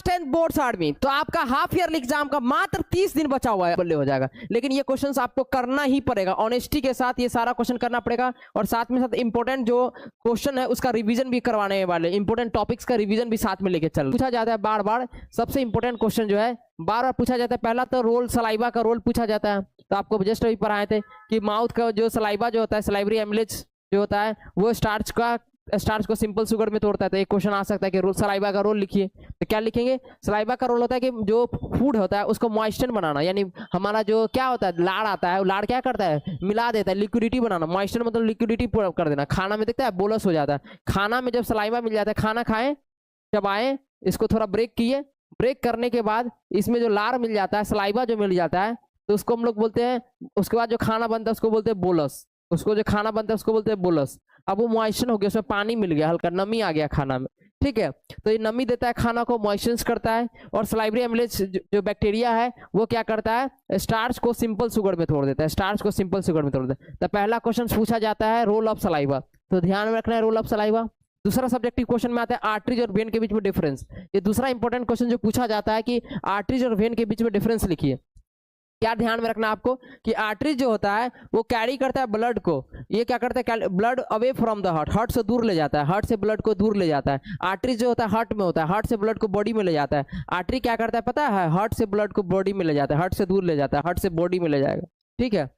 Class 10 boards army, तो आपका half yearly exam का मात्र 30 दिन बचा हुआ है, बल्ले हो जाएगा। लेकिन ये क्वेश्चंस आपको करना ही पड़ेगा, ऑनेस्टी के साथ ये सारा क्वेश्चन करना पड़ेगा, और साथ में साथ इंपॉर्टेंट जो क्वेश्चन है उसका रिवीजन भी करवाने वाले, इंपॉर्टेंट टॉपिक्स का रिवीजन भी साथ में लेके चल। पूछा जाता है बार बार, सबसे इंपॉर्टेंट क्वेश्चन जो है बार बार पूछा जाता है, पहला तो रोल सलाइवा का रोल पूछा जाता है। तो आपको जस्ट अभी पढ़ाए थे कि माउथ का जो सलाइवा जो होता है, सलाइवरी एमिलेज जो होता है, वो स्टार्च को सिंपल शुगर में तोड़ता है। तो एक क्वेश्चन आ सकता है कि सलाइवा का रोल लिखिए, तो क्या लिखेंगे? सलाइवा का रोल होता है कि जो फूड होता है उसको मॉइस्चर बनाना, यानी हमारा जो क्या होता है लाड़ आता है, लाड़ क्या करता है? मिला देता है, लिक्विडिटी बनाना। मॉइस्चर मतलब लिक्विडिटी कर देना। खाना में देखता है बोलस हो जाता है, खाना में जब सलाइवा मिल जाता है, खाना खाएं चबाएं, इसको थोड़ा ब्रेक किए, ब्रेक करने के बाद इसमें जो लार मिल जाता है, सलाइवा जो मिल जाता है, तो उसको हम लोग बोलते हैं, उसके बाद जो खाना बनता है उसको बोलते हैं बोलस। उसको जो खाना बनता है उसको बोलते हैं बोलस। अब वो मॉइस्चर हो गया, उसमें पानी मिल गया, हल्का नमी आ गया खाना में, ठीक है। तो ये नमी देता है, खाना को मॉइस्चर करता है। और सलाइवरी एमिलेज जो बैक्टीरिया है वो क्या करता है? स्टार्च को सिंपल शुगर में तोड़ देता है, स्टार्च को सिंपल शुगर में तोड़ देता है। तो पहला क्वेश्चन पूछा जाता है रोल ऑफ सलाइवा, तो ध्यान में रखना है रोल ऑफ सलाइवा। दूसरा सब्जेक्टिव क्वेश्चन में आता है आर्टरीज और वेन के बीच में डिफरेंस। ये दूसरा इंपॉर्टेंट क्वेश्चन जो पूछा जाता है कि आर्टरीज और वेन के बीच में डिफरेंस लिखिए। क्या ध्यान में रखना आपको कि आर्टरीज जो होता है वो कैरी करता है ब्लड को, ये क्या करता है? Blood away from the heart, heart से दूर ले जाता है, हार्ट से ब्लड को दूर ले जाता है। आर्टरीज जो होता है हार्ट में होता है, हार्ट से ब्लड को बॉडी में ले जाता है। आर्टरी क्या करता है पता है? हार्ट से ब्लड को बॉडी में ले जाता है, हार्ट से दूर ले जाता है, हार्ट से बॉडी में ले जाएगा, ठीक है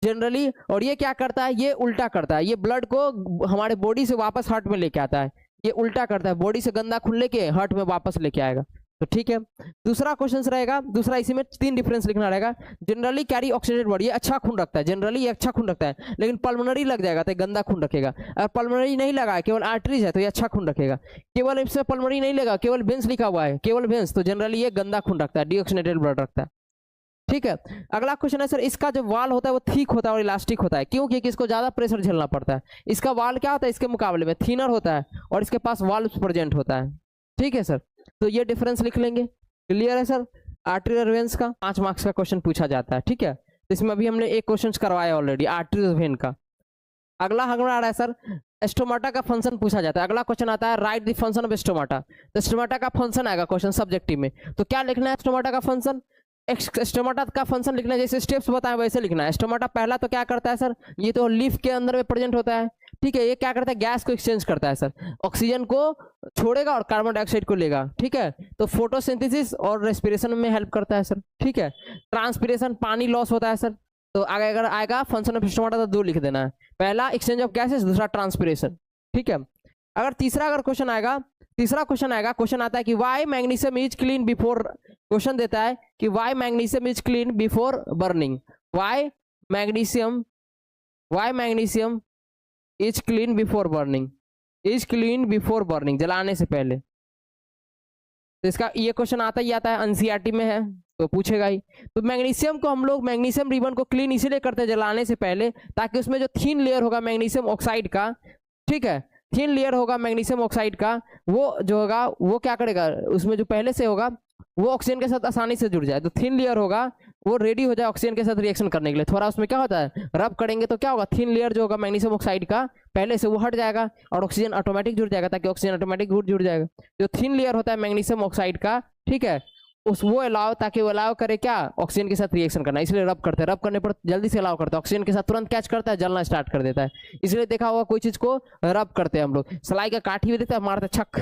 जनरली। और ये क्या करता है? ये उल्टा करता है, ये ब्लड को हमारे बॉडी से वापस हार्ट में लेके आता है, ये उल्टा करता है, बॉडी से गंदा खून लेके हार्ट में वापस लेके आएगा। तो ठीक है, दूसरा क्वेश्चन रहेगा, दूसरा इसी में 3 डिफरेंस लिखना रहेगा। जनरली कैरी ऑक्सीडेटेड बॉडी, ये अच्छा खून रखता है, जनरली ये अच्छा खून रखता है, लेकिन पल्मोनरी लग जाएगा तो ये गंदा खून रखेगा। और पल्मोनरी नहीं लगा है, केवल आर्टरीज है, तो ये अच्छा खून रखेगा। केवल इसमें पल्मोनरी नहीं लगा, केवल वेंस लिखा हुआ है, केवल वेंस, तो जनरली ये गंदा खून रखता है, डीऑक्सीडेटेड ब्लड रखता है, ठीक है। अगला क्वेश्चन है सर, इसका जो वाल होता है वो थिक होता है और इलास्टिक होता है, क्योंकि इसको ज्यादा प्रेशर झेलना पड़ता है। इसका वाल क्या होता है? इसके मुकाबले में थिनर होता है और इसके पास वाल्व प्रेजेंट होता है, ठीक है सर। तो ये डिफरेंस लिख लेंगे, क्लियर है सर। आर्टरी और वेन्स का 5 मार्क्स का क्वेश्चन पूछा जाता है, ठीक है। तो इसमें अभी हमने एक क्वेश्चन करवाया ऑलरेडी, आर्टरी और वेन का। अगला हमारा आ रहा है सर, स्टोमाटा का फंक्शन पूछा जाता है। अगला क्वेश्चन आता है right the function of stomata. तो स्टोमाटा का फंक्शन आएगा क्वेश्चन सब्जेक्टिव में, तो क्या लिखना है? स्टोमाटा का फंक्शन, स्टोमाटा का फंक्शन लिखना है, जैसे स्टेप्स बताएं वैसे लिखना है। स्टोमाटा पहला तो क्या करता है सर? ये तो लीफ के अंदर में प्रेजेंट होता है, ठीक है। ये क्या करता है? गैस को एक्सचेंज करता है सर, ऑक्सीजन को छोड़ेगा और कार्बन डाइऑक्साइड को लेगा, ठीक है। तो फोटोसिंथेसिस और रेस्पिरेशन में हेल्प करता है सर, ठीक है। ट्रांसपिरेशन, पानी लॉस होता है सर। तो आगे अगर आएगा फंक्शन ऑफ स्टोमाटा तो 2 लिख देना है, पहला एक्सचेंज ऑफ गैसेस, दूसरा ट्रांसपिरेशन, ठीक है। अगर तीसरा क्वेश्चन आएगा, क्वेश्चन आता है कि why magnesium is clean before, question देता है कि why magnesium is clean before burning, why magnesium is clean before burning, is clean before burning, जलाने से पहले। तो इसका ये क्वेश्चन आता ही आता है, एनसीईआरटी में है तो पूछेगा ही। तो मैग्नीशियम को हम लोग, मैग्नीशियम रिबन को क्लीन इसीलिए करते हैं जलाने से पहले, ताकि उसमें जो थीन लेयर होगा मैग्नीशियम ऑक्साइड का, ठीक है, थीन लेयर होगा मैग्नीशियम ऑक्साइड का, वो जो होगा वो क्या करेगा, उसमें जो पहले से होगा वो ऑक्सीजन के साथ आसानी से जुड़ जाए। तो थीन लेयर होगा वो रेडी हो जाए ऑक्सीजन के साथ रिएक्शन करने के लिए। थोड़ा उसमें क्या होता है, रब करेंगे तो क्या होगा, थीन लेयर जो होगा मैग्नीशियम ऑक्साइड का पहले से वो हट जाएगा और ऑक्सीजन ऑटोमेटिक जुड़ जाएगा, ताकि ऑक्सीजन ऑटोमेटिक जुड़ जाएगा। जो थीन लेयर होता है मैग्नीशियम ऑक्साइड का, ठीक है, उस वो अलाउ, ताकि वो अलाउ करे क्या, ऑक्सीजन के साथ रिएक्शन करना, इसलिए रब करते हैं। रब करने पर जल्दी से अलाउ करता है, ऑक्सीजन के साथ तुरंत कैच करता है, जलना स्टार्ट कर देता है। इसलिए देखा होगा कोई चीज को रब करते हैं हम लोग, सलाई का काठी भी देता है, मारते छक,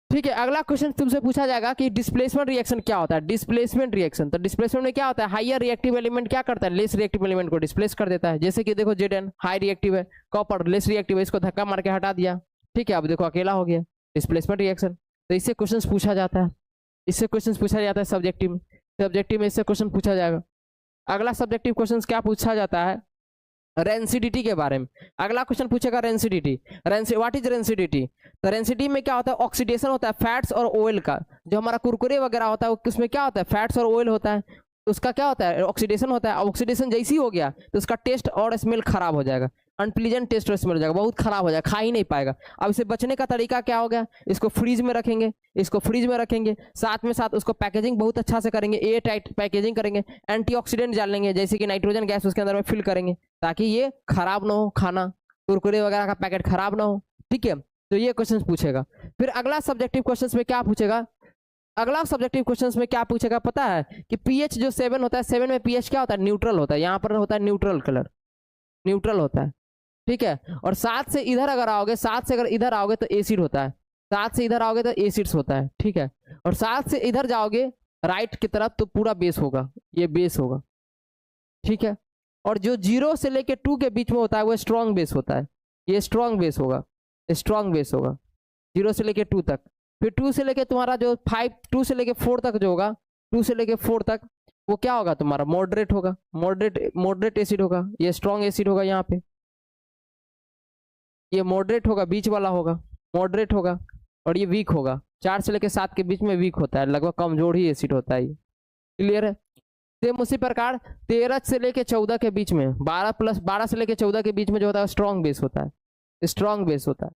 ठीक है। अगला क्वेश्चन तुमसे पूछा जाएगा कि डिस्प्लेसमेंट रिएक्शन क्या होता है। डिस्प्लेसमेंट रिएक्शन, तो डिस्प्लेसमेंट में क्या होता है, हायर रिएक्टिव एलिमेंट क्या करता है, लेस रिएक्टिव एलिमेंट को डिस्प्लेस कर देता है। जैसे कि देखो Zn हाई रिएक्टिव है, कॉपर लेस रिएक्टिव है, इसको धक्का मार के हटा दिया, ठीक है। अब देखो अकेला हो गया, डिस्प्लेसमेंट रिएक्शन। तो इससे क्वेश्चन पूछा जाता है, सब्जेक्टिव में इससे क्वेश्चन पूछा जाएगा। अगला सब्जेक्टिव क्वेश्चन क्या पूछा जाता है, रेंसिडिटी के बारे में। अगला क्वेश्चन पूछेगा रेंसिडिटी, व्हाट इज रेंसिडिटी। तो रेंसिडिटी में क्या होता है, ऑक्सीडेशन होता है फैट्स और ऑयल का। जो हमारा कुरकुरे वगैरह होता है उसमें क्या होता है, फैट्स और ऑयल होता है, उसका क्या होता है, ऑक्सीडेशन होता है। ऑक्सीडेशन जैसी हो गया तो उसका टेस्ट और स्मेल खराब हो जाएगा, अनप्लीजेंट टेस्ट और स्मेल हो जाएगा, बहुत खराब हो जाएगा, खा ही नहीं पाएगा। अब इसे बचने का तरीका क्या हो गया, इसको फ्रीज में रखेंगे, साथ में साथ उसको पैकेजिंग बहुत अच्छा से करेंगे, एयर टाइट पैकेजिंग करेंगे, एंटीऑक्सीडेंट डालेंगे, जैसे कि नाइट्रोजन गैस उसके अंदर में फिल करेंगे, ताकि ये खराब ना हो, खाना कुरकुरे वगैरह का पैकेट खराब ना हो, ठीक है। तो ये क्वेश्चन पूछेगा। फिर अगला सब्जेक्टिव क्वेश्चन में क्या पूछेगा, अगला सब्जेक्टिव क्वेश्चंस में क्या पूछेगा पता है कि पीएच जो 7 होता है, 7 में पीएच क्या होता है, न्यूट्रल होता है। यहाँ पर होता है न्यूट्रल कलर, न्यूट्रल होता है, ठीक है। और 7 से इधर अगर आओगे, 7 से अगर इधर आओगे तो एसिड होता है, 7 से इधर आओगे तो एसिड्स होता है, ठीक है। और 7 से इधर जाओगे राइट की तरफ तो पूरा बेस होगा, ये बेस होगा, ठीक है। और जो 0 से लेके 2 के बीच में होता है वो स्ट्रॉन्ग बेस होता है, ये स्ट्रॉन्ग बेस होगा, स्ट्रॉन्ग बेस होगा 0 से लेके 2 तक। फिर 2 से लेके तुम्हारा जो 2 से लेके 4 तक जो होगा, 2 से लेके 4 तक वो क्या होगा तुम्हारा, मॉडरेट होगा, मॉडरेट एसिड होगा, ये स्ट्रॉन्ग एसिड होगा, यहाँ पे ये मॉडरेट होगा, बीच वाला होगा मॉडरेट होगा, और ये वीक होगा, 4 से लेके 7 के बीच में वीक होता है, लगभग कमजोर ही एसिड होता है ये, क्लियर है। सेम उसी प्रकार 13 से लेके 14 के बीच में, 12 से लेके 14 के बीच में जो होता है स्ट्रॉन्ग बेस होता है, स्ट्रॉन्ग बेस होता है।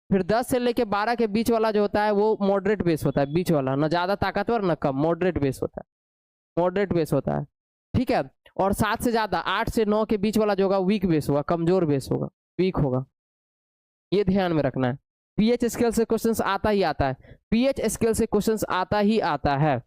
फिर 10 से लेके 12 के बीच वाला जो होता है वो मॉडरेट बेस होता है, बीच वाला, ना ज्यादा ताकतवर ना कम, मॉडरेट बेस होता है, मॉडरेट बेस होता है, ठीक है। और 7 से ज्यादा 8 से 9 के बीच वाला जो होगा वीक बेस होगा, कमजोर बेस होगा, वीक होगा, ये ध्यान में रखना है। पीएच स्केल से क्वेश्चंस आता ही आता है, पीएच स्केल से क्वेश्चंस आता ही आता है।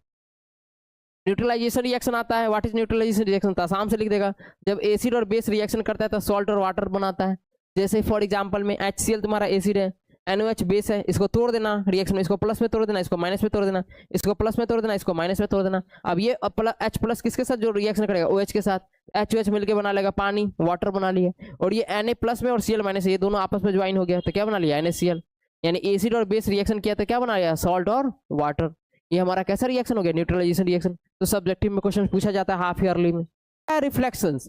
न्यूट्रलाइजेशन रिएक्शन आता है, व्हाट इज न्यूट्रलाइजेशन रिएक्शन, आसाम से लिख देगा, जब एसिड और बेस रिएक्शन करता है तो सॉल्ट और वाटर बनाता है। जैसे फॉर एग्जांपल में HCl तुम्हारा एसिड है, NOH बेस है, इसको तोड़ देना रिएक्शन में, इसको प्लस में तोड़ देना, इसको माइनस में तोड़ देना, इसको प्लस में तोड़ देना, इसको माइनस में तोड़ देना। अब ये H प्लस किसके साथ जो रिएक्शन करेगा, OH के साथ, HOH मिलकर बना लेगा पानी, वाटर बना लिया। और ये Na प्लस में और Cl माइनस, ये दोनों आपस में ज्वाइन हो गया तो क्या बना लिया, NaCl। यानी एसिड और बेस रिएक्शन किया तो क्या बना लिया, सॉल्ट और वाटर। ये हमारा कैसा रिएक्शन हो गया, न्यूट्रलाइजेशन रिएक्शन। तो सब्जेक्टिव में क्वेश्चन पूछा जाता है हाफ ईयरली में। Reflections,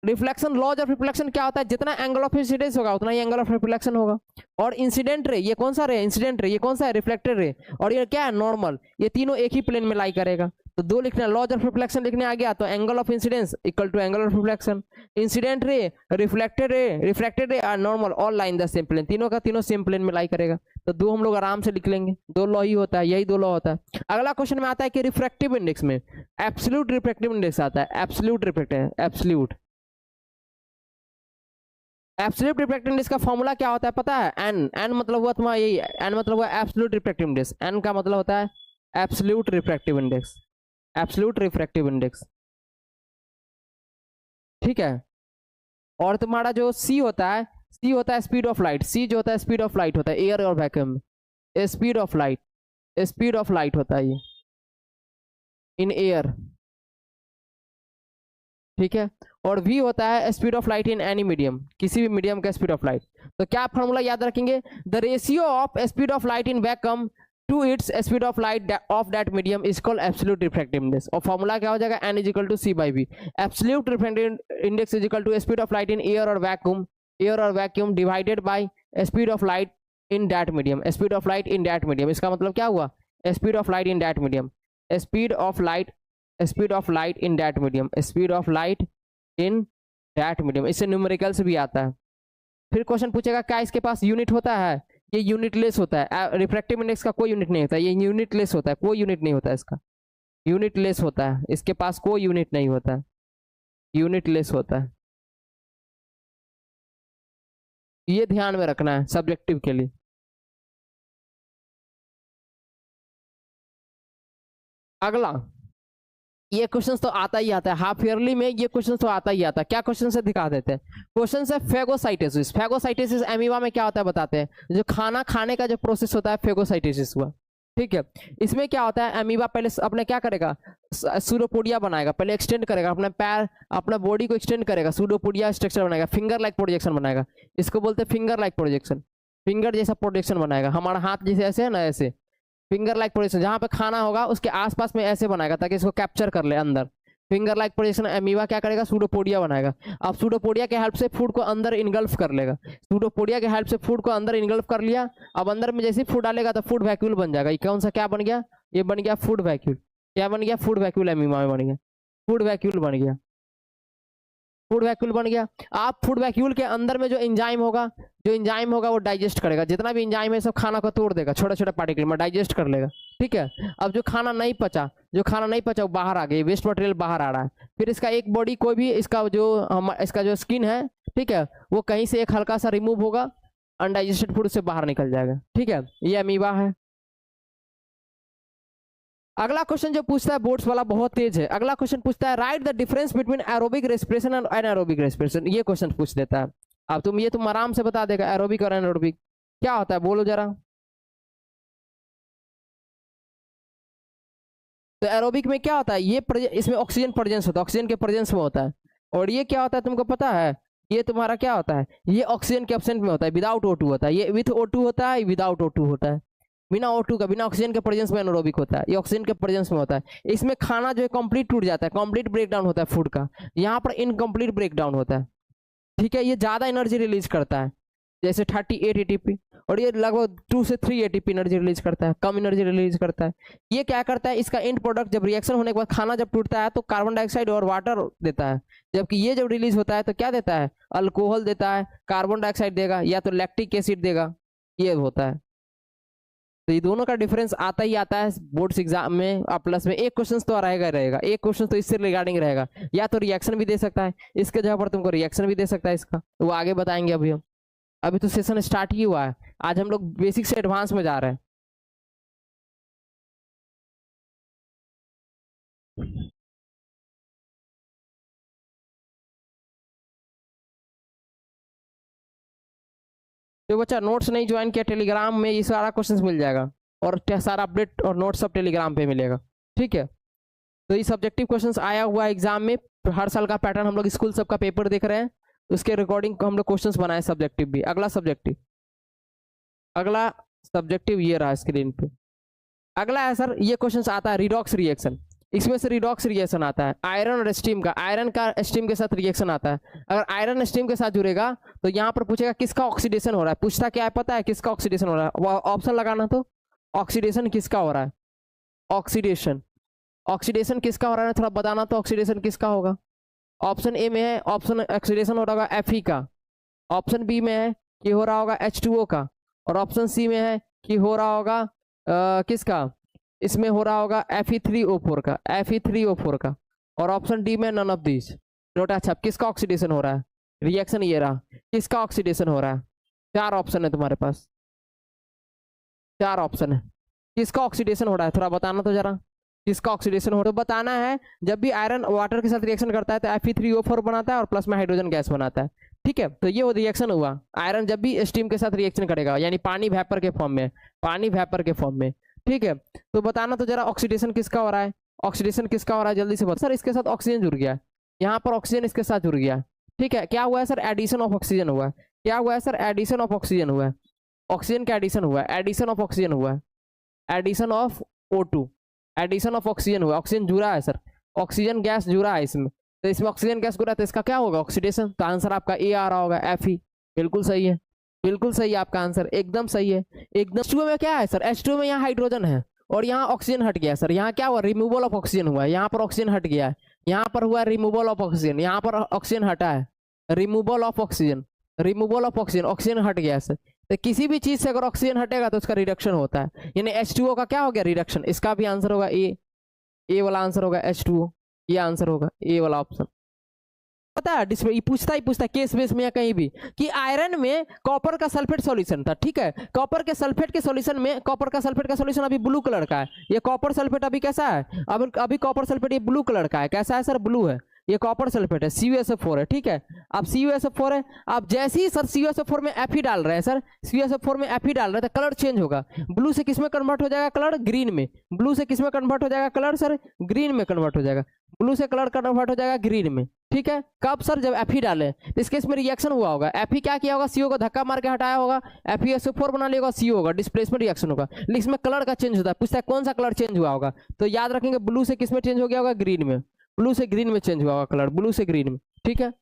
reflection, laws of reflection क्या होता है, जितना एंगल ऑफ इंसिडेंस होगा उतना ही एंगल ऑफ रिफ्लेक्शन होगा। और इंसिडेंट रे, ये कौन सा रे, इंसिडेंट रे, ये कौन सा है, रिफ्लेक्टेड रे, और ये क्या है, नॉर्मल, ये तीनों एक ही प्लेन में लाई करेगा। तो दो लिखना, लॉज ऑफ रिफ्लेक्शन लिखने आ गया तो angle of incidence equal to angle of reflection, incident ray, reflected ray और normal all line the same plane, तीनों का तीनों सेम प्लेन में लाई करेगा। तो दो हम लोग आराम से लिख लेंगे, दो लॉ ही होता है, यही दो लॉ होता है। अगला क्वेश्चन में आता है कि रिफ्रैक्टिव इंडेक्स में एब्सोल्यूट रिफ्रैक्टिव इंडेक्स आता है, absolute refractive, absolute refractive index का फॉर्मूला क्या होता है पता है, एन मतलब हुआ तुम्हारा यही, एन मतलब हुआ एब्सोल्यूट रिफ्रैक्टिव इंडेक्स, एन का मतलब होता है absolute refractive index, absolute refractive index, ठीक है। और तुम्हारा जो सी होता है, सी होता है स्पीड ऑफ लाइट, सी जो होता है स्पीड ऑफ लाइट होता है एयर और वैक्यूम में, speed of light, speed of light होता है ये इन एयर, ठीक है। और v होता है speed of light in any medium, किसी भी मीडियम का स्पीड ऑफ लाइट। तो क्या फॉर्मूला याद रखेंगे, the ratio of speed of light in vacuum to its speed of light of that medium is called absolute refractive index. और formula क्या हो जाएगा, n is equal to c by v, absolute refractive index is equal to speed of light in air और vacuum divided by speed of light in that medium, speed of light in that medium. इसका मतलब क्या हुआ, speed of light in that medium, speed of light in that medium, speed of light in that medium. इससे numericals भी आता है। फिर question पूछेगा क्या इसके पास यूनिट होता है, ये यूनिटलेस होता है, रिफ्रैक्टिव इंडेक्स का कोई यूनिट नहीं होता, ये यूनिटलेस होता है, कोई यूनिट नहीं होता इसका, यूनिटलेस होता है, इसके पास कोई यूनिट नहीं होता है, यूनिटलेस होता है, ये ध्यान में रखना है सब्जेक्टिव के लिए। अगला, ये क्वेश्चन तो आता ही आता है हाफ ईयरली में, ये क्वेश्चन तो आता ही आता है। क्या क्वेश्चन से दिखा देते हैं, क्वेश्चन से फेगोसाइटोसिस, फेगोसाइटोसिस एमीबा में क्या होता है बताते हैं, जो खाना खाने का जो प्रोसेस होता है फेगोसाइटोसिस हुआ, ठीक है। इसमें क्या होता है, एमीबा पहले अपने क्या करेगा, सूडोपोडिया बनाएगा, पहले एक्सटेंड करेगा अपना पैर, अपना बॉडी को एक्सटेंड करेगा, सूडोपोडिया स्ट्रक्चर बनाएगा, फिंगर लाइक प्रोजेक्शन बनाएगा, इसको बोलते हैं फिंगर लाइक प्रोजेक्शन, फिंगर जैसा प्रोजेक्शन बनाएगा, हमारा हाथ जैसे ऐसे है ना, ऐसे फिंगर लाइक प्रोजेक्शन, जहां पे खाना होगा उसके आसपास में ऐसे बनाएगा ताकि इसको कैप्चर कर ले अंदर, फिंगर लाइक प्रोजेक्शन। एमीबा क्या करेगा, सूडोपोडिया बनाएगा। अब सूडोपोडिया के हेल्प से फूड को अंदर इनगल्फ कर लेगा, सूडोपोडिया के हेल्प से फूड को अंदर इनगल्फ कर लिया। अब अंदर में जैसे फूड डालेगा तो फूड वैक्यूल बन जाएगा। ये कौन सा क्या बन गया, ये बन गया फूड वैक्यूल, क्या बन गया, फूड वैक्यूल, एमीबा में बन गया फूड वैक्यूल बन गया, फूड वैक्यूल बन गया। आप फूड वैक्यूल के अंदर में जो एंजाइम होगा वो डाइजेस्ट करेगा, जितना भी एंजाइम है सब खाना को तोड़ देगा, छोटे छोटे पार्टिकल में डाइजेस्ट कर लेगा, ठीक है। अब जो खाना नहीं पचा वो बाहर आ गया, वेस्ट मटेरियल बाहर आ रहा है। फिर इसका एक बॉडी कोई भी इसका जो स्किन है, ठीक है, वो कहीं से एक हल्का सा रिमूव होगा, अनडाइजेस्टेड फूड उससे बाहर निकल जाएगा। ठीक है, ये अमीबा है। अगला क्वेश्चन जो पूछता है बोर्ड्स वाला बहुत तेज है। अगला क्वेश्चन पूछता है right the difference between aerobic respiration and anaerobic respiration. ये क्वेश्चन पूछ देता है। अब तुम आराम से बता देगा एरोबिक और एनारोबिक क्या होता है, बोलो जरा। तो एरोबिक में क्या होता है, ये इसमें ऑक्सीजन प्रेजेंस होता है, ऑक्सीजन के प्रेजेंस में होता है। और ये क्या होता है तुमको पता है, ये तुम्हारा क्या होता है, ये ऑक्सीजन के एब्सेंट में होता है, विदाउट O2 होता है। ये विथ O2 होता है, विदाउट O2 होता है। बिना O2 का, बिना ऑक्सीजन के प्रेजेंस में एनारोबिक होता है, ये ऑक्सीजन के प्रेजेंस में होता है। इसमें खाना जो है कंप्लीट टूट जाता है, कंप्लीट ब्रेकडाउन होता है फूड का। यहाँ पर इनकम्प्लीट ब्रेकडाउन होता है। ठीक है, ये ज्यादा एनर्जी रिलीज करता है, जैसे 38 ATP, और ये लगभग 2 से 3 ATP एनर्जी रिलीज करता है, कम एनर्जी रिलीज करता है। ये क्या करता है, इसका एंड प्रोडक्ट जब रिएक्शन होने के बाद खाना जब टूटता है तो कार्बन डाइऑक्साइड और वाटर देता है, जबकि ये जब रिलीज होता है तो क्या देता है, अल्कोहल देता है, कार्बन डाइऑक्साइड देगा, या तो लैक्टिक एसिड देगा, ये होता है। तो ये दोनों का डिफरेंस आता ही आता है बोर्ड्स एग्जाम में। आप प्लस में एक क्वेश्चन तो रहेगा, एक क्वेश्चन तो इससे रिगार्डिंग रहेगा, या तो रिएक्शन भी दे सकता है, इसके जगह पर तुमको रिएक्शन भी दे सकता है इसका, तो वो आगे बताएंगे। अभी हम अभी तो सेशन स्टार्ट ही हुआ है, आज हम लोग बेसिक से एडवांस में जा रहे हैं। तो बच्चा नोट्स नहीं ज्वाइन किया, टेलीग्राम में ये सारा क्वेश्चंस मिल जाएगा, और सारा अपडेट और नोट्स सब टेलीग्राम पे मिलेगा। ठीक है, तो ये सब्जेक्टिव क्वेश्चंस आया हुआ है एग्जाम में, हर साल का पैटर्न हम लोग स्कूल सबका पेपर देख रहे हैं, उसके रिकॉर्डिंग हम लोग क्वेश्चंस बनाए सब्जेक्टिव भी। अगला सब्जेक्टिव ये रहा स्क्रीन पे। अगला है सर, ये क्वेश्चन आता है रिडॉक्स रिएक्शन। इसमें से रिडॉक्स रिएक्शन आता है आयरन और स्टीम का, आयरन का स्टीम के साथ रिएक्शन आता है। अगर आयरन स्टीम के साथ जुड़ेगा तो यहाँ पर पूछेगा किसका ऑक्सीडेशन हो रहा है, पूछता क्या है पता है, किसका ऑक्सीडेशन हो रहा है, ऑप्शन लगाना। तो ऑक्सीडेशन किसका हो रहा है, ऑक्सीडेशन किसका हो रहा है, थोड़ा बताना तो ऑक्सीडेशन किसका होगा। ऑप्शन ए में है ऑप्शन ऑक्सीडेशन हो रहा होगा Fe का, ऑप्शन बी में है कि हो रहा होगा H2O का, और ऑप्शन सी में है कि हो रहा होगा किसका, इसमें हो रहा होगा Fe3O4 का, और ऑप्शन डी में नन ऑफ दिस। नोट। अच्छा, किसका ऑक्सीडेशन हो रहा है, रिएक्शन ये रहा, किसका ऑक्सीडेशन हो रहा है। 4 ऑप्शन है तुम्हारे पास, 4 ऑप्शन है, किसका ऑक्सीडेशन हो रहा है, थोड़ा बताना तो जरा, किसका ऑक्सीडेशन हो रहा है। तो बताना है जब भी आयरन वाटर के साथ रिएक्शन करता है तो Fe3O4 बनाता है और प्लस में हाइड्रोजन गैस बनाता है। ठीक है, तो ये वो रिएक्शन हुआ, आयरन जब भी स्टीम के साथ रिएक्शन करेगा, यानी पानी वेपर के फॉर्म में, पानी वेपर के फॉर्म में। ठीक है, तो बताना तो जरा ऑक्सीडेशन किसका हो रहा है, ऑक्सीडेशन किसका हो रहा है, जल्दी से बता। सर इसके साथ ऑक्सीजन जुड़ गया, यहाँ पर ऑक्सीजन इसके साथ जुड़ गया। ठीक है, क्या हुआ है सर, एडिशन ऑफ ऑक्सीजन हुआ है। क्या हुआ है सर, एडिशन ऑफ ऑक्सीजन हुआ है, ऑक्सीजन का एडिशन हुआ है, एडिशन ऑफ ऑक्सीजन हुआ है, addition of O2, addition of oxygen हुआ, ऑक्सीजन जुड़ा है सर, ऑक्सीजन गैस जुड़ा है इसमें, तो इसमें ऑक्सीजन गैस जुड़ा है तो इसका क्या होगा, ऑक्सीडेशन। तो आंसर आपका ए आ रहा होगा, Fe। बिल्कुल सही है, बिल्कुल सही है आपका आंसर, एकदम सही है, एकदम। H2O में क्या है सर, H2O में यहाँ हाइड्रोजन है और यहाँ ऑक्सीजन हट गया सर, यहाँ क्या हुआ, रिमूवल ऑफ ऑक्सीजन हुआ है, यहाँ पर ऑक्सीजन हट गया है, यहाँ पर हुआ रिमूवल ऑफ ऑक्सीजन, यहाँ पर ऑक्सीजन हटा है, removal of oxygen, removal of oxygen, oxygen हट गया है सर। तो किसी भी चीज से अगर ऑक्सीजन हटेगा तो उसका रिडक्शन होता है, यानी H2O का क्या हो गया, रिडक्शन। इसका भी आंसर होगा ए वाला आंसर होगा H2O, ये आंसर होगा ए वाला ऑप्शन। पता है डिस्प्ले पूछता है केस बेस में या कहीं भी कि आयरन में कॉपर का सल्फेट सॉल्यूशन था। ठीक है, कॉपर के सल्फेट के सॉल्यूशन में, कॉपर का सल्फेट का सॉल्यूशन अभी ब्लू कलर का है, ये कॉपर सल्फेट अभी कैसा है, अभी कॉपर सल्फेट ये ब्लू कलर का है, कैसा है सर, ब्लू है, ये कॉपर सल्फेट है, CuSO4 है। ठीक है, अब CuSO4 है, आप जैसे ही सर CuSO4 में Fe डाल रहे हैं सर, CuSO4 में Fe डाल रहे हैं तो कलर चेंज होगा, ब्लू से किस में कन्वर्ट हो जाएगा, कलर ग्रीन में, ब्लू से किस में कन्वर्ट हो जाएगा, कलर सर ग्रीन में कन्वर्ट हो जाएगा, ब्लू से कलर कन्वर्ट हो जाएगा ग्रीन में। ठीक है, कब सर, जब Fe डाले, तो इस केस में रिएक्शन हुआ होगा, Fe क्या किया होगा, CO को धक्का मार के हटाया होगा, FeSO4 बना लिया होगा, CO होगा, डिस्प्लेसमेंट रिएक्शन होगा, लेकिन इसमें कलर का चेंज होता है, पूछता है कौन सा कलर चेंज हुआ होगा, तो याद रखेंगे ब्लू से किस में चेंज हो गया होगा, ग्रीन में, ब्लू से ग्रीन में चेंज हुआ होगा कलर, ब्लू से ग्रीन में। ठीक है,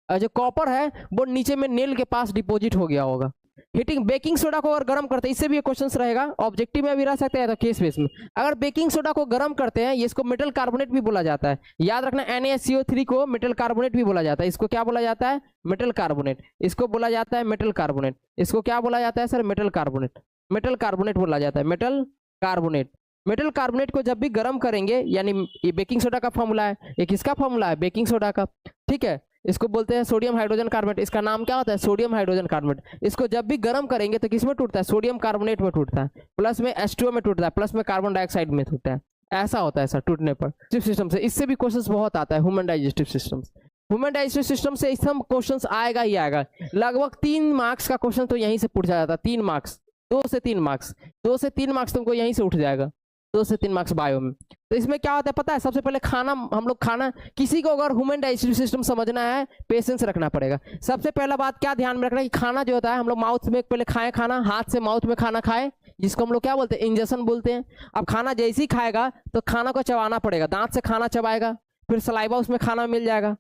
जो कॉपर है वो नीचे में नेल के पास डिपॉजिट हो गया होगा। हीटिंग, बेकिंग सोडा को अगर गर्म करते हैं, इससे भी एक क्वेश्चन रहेगा, ऑब्जेक्टिव में भी रह सकता है तो केस बेस में। अगर बेकिंग सोडा को गर्म करते हैं, इसको मेटल कार्बोनेट भी बोला जाता है, याद रखना, NaCO3 को मेटल कार्बोनेट भी बोला जाता है, इसको क्या बोला जाता है, मेटल कार्बोनेट, इसको बोला जाता है मेटल कार्बोनेट, इसको क्या बोला जाता है sir, metal carbonate, metal carbonate बोला जाता है, मेटल कार्बोनेट। मेटल कार्बोनेट को जब भी गर्म करेंगे, यानी ये बेकिंग सोडा का फॉर्मूला है, ये किसका फॉर्मूला है, बेकिंग सोडा का। ठीक है, इसको बोलते हैं सोडियम हाइड्रोजन कार्बोनेट। इसका नाम क्या होता है? Sodium hydrogen carbonate. इसको जब भी गर्म करेंगे तो किस में टूटता है? सोडियम कार्बोनेट में टूटता है, प्लस में H2O में टूटता है, प्लस में कार्बन डाइऑक्साइड में टूटता है। ऐसा होता है सर टूटने पर सिस्टम से। इससे भी क्वेश्चन बहुत आता है human digestive system. Human digestive system से सब क्वेश्चन आएगा ही आएगा। लगभग 3 मार्क्स का क्वेश्चन तो यहीं से पूछा जाता है। 3 मार्क्स, 2 से 3 मार्क्स, 2 से 3 मार्क्स तुमको यहीं से उठ जाएगा। 2 से 3 मार्क्स बायो में। तो इसमें क्या होता है पता है? सबसे पहले खाना, हम लोग खाना, किसी को अगर ह्यूमन डाइजेस्टिव सिस्टम समझना है, पेशेंस रखना पड़ेगा। सबसे पहला बात क्या ध्यान में रखना है कि खाना जो होता है हम लोग माउथ में पहले खाएं, खाना हाथ से माउथ में खाना खाएं, जिसको हम लोग क्या बोलते हैं? इंजेक्शन बोलते हैं। अब खाना जैसे ही खाएगा तो खाना को चबाना पड़ेगा, दांत से खाना चबाएगा, फिर सलाइवा उसमें खाना मिल जाएगा।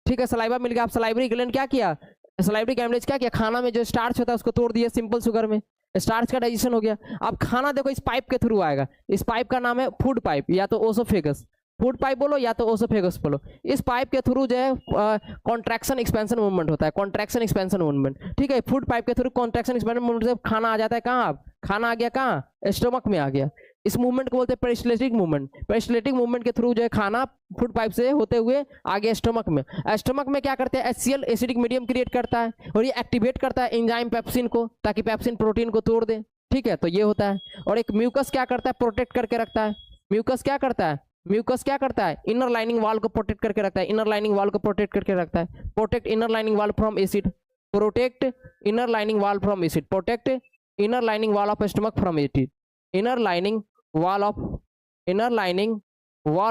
ठीक है, सलाइवा मिल गया। आप सलाइवरी ग्लैंड क्या किया? सलाइवरी गैमलेज क्या किया? खाना में जो स्टार्च होता है उसको तोड़ दिया सिंपल शुगर में, स्टार्च का डाइजेशन हो गया। अब खाना देखो इस पाइप के थ्रू आएगा। इस पाइप का नाम है फूड पाइप, या तो ओसोफेगस, फूड पाइप बोलो या तो ओसोफेगस बोलो। इस पाइप के थ्रू जो है कॉन्ट्रैक्शन एक्सपेंशन मूवमेंट होता है, कॉन्ट्रैक्शन एक्सपेंशन मूवमेंट। ठीक है, फूड पाइप के थ्रू कॉन्ट्रैक्शन एक्सपेंशन मूवमेंट से खाना आ जाता है कहाँ? अब खाना आ गया कहाँ? स्टमक में आ गया। इस मूवमेंट को बोलते हैं पेरिस्टलेटिक मूवमेंट। पेरिस्टलेटिक मूवमेंट के थ्रू जो है खाना फूड पाइप से होते हुए आगे स्टमक में। स्टमक में क्या करते हैं? HCl एसिडिक मीडियम क्रिएट करता है और ये एक्टिवेट करता है एंजाइम पेप्सिन को, ताकि पेप्सिन प्रोटीन को तोड़ दे। ठीक है, तो ये होता है। और एक म्यूकस क्या करता है? प्रोटेक्ट करके रखता है। म्यूकस क्या करता है? म्यूकस क्या करता है? इनर लाइनिंग वॉल को प्रोटेक्ट करके रखता है। इनर लाइनिंग वॉल को प्रोटेक्ट करके रखता है। Protect inner lining wall from acid, protect inner lining wall from acid, protect inner lining wall of stomach from acid, inner lining wall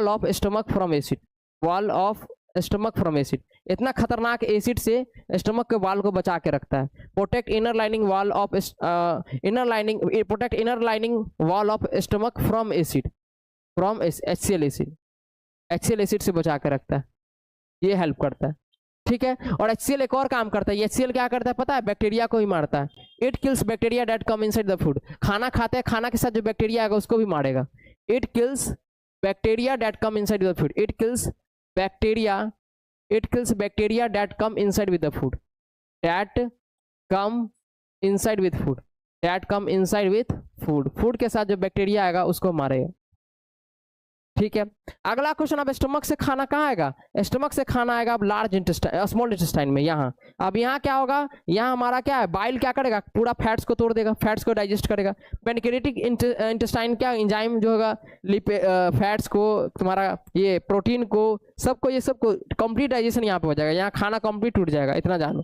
of stomach from acid, wall of stomach from acid. इतना खतरनाक acid से stomach के wall को बचा के रखता है। Protect inner lining wall of protect inner lining wall of stomach from acid, from HCl acid, HCl acid से बचा के रखता है। ये हेल्प करता है। ठीक है, और HCl एक और काम करता है। HCl क्या करता है पता है? बैक्टीरिया को ही मारता है। It kills bacteria that come inside the food. खाना खाते हैं, खाना के साथ जो बैक्टीरिया आएगा उसको भी मारेगा। It kills bacteria that come inside the food, it kills bacteria that come inside with the food, that come inside with food, that come inside with food. Food के साथ जो बैक्टीरिया आएगा उसको मारेगा। ठीक है, अगला क्वेश्चन। अब स्टमक से खाना कहाँ आएगा? स्टमक से खाना आएगा अब लार्ज इंटेस्टाइन, स्मॉल इंटेस्टाइन में। यहाँ अब यहाँ क्या होगा? यहाँ हमारा क्या है? बाइल क्या करेगा? पूरा फैट्स को तोड़ देगा, फैट्स को डाइजेस्ट करेगा। पेनक्रियाटिक इंटेस्टाइन क्या एंजाइम जो होगा फैट्स को, तुम्हारा ये प्रोटीन को, सबको, ये सबको कंप्लीट डाइजेशन यहाँ पे हो जाएगा। यहाँ खाना कंप्लीट टूट जाएगा, इतना जानो।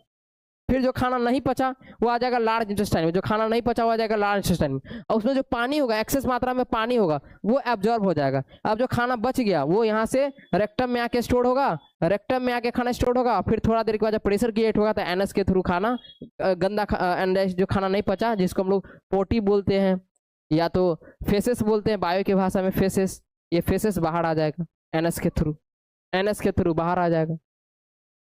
फिर जो खाना नहीं पचा वो आ जाएगा लार्ज इंटेस्टाइन में, जो खाना नहीं पचा वो आ जाएगा लार्ज इंटेस्टाइन में। और उसमें जो पानी होगा, एक्सेस मात्रा में पानी होगा, वो एब्जॉर्ब हो जाएगा। अब जो खाना बच गया वो यहाँ से रेक्टम में आके स्टोर होगा, रेक्टम में आके खाना स्टोर होगा। फिर थोड़ा देर के बाद जब प्रेशर क्रिएट होगा तो एनएस के थ्रू खाना, गंदा जो खाना नहीं पचा, जिसको हम लोग पोटी बोलते हैं या तो फेसेस बोलते हैं बायो की भाषा में, फेसेस, ये फेसेस बाहर आ जाएगा एनएस के थ्रू, एनएस के थ्रू बाहर आ जाएगा।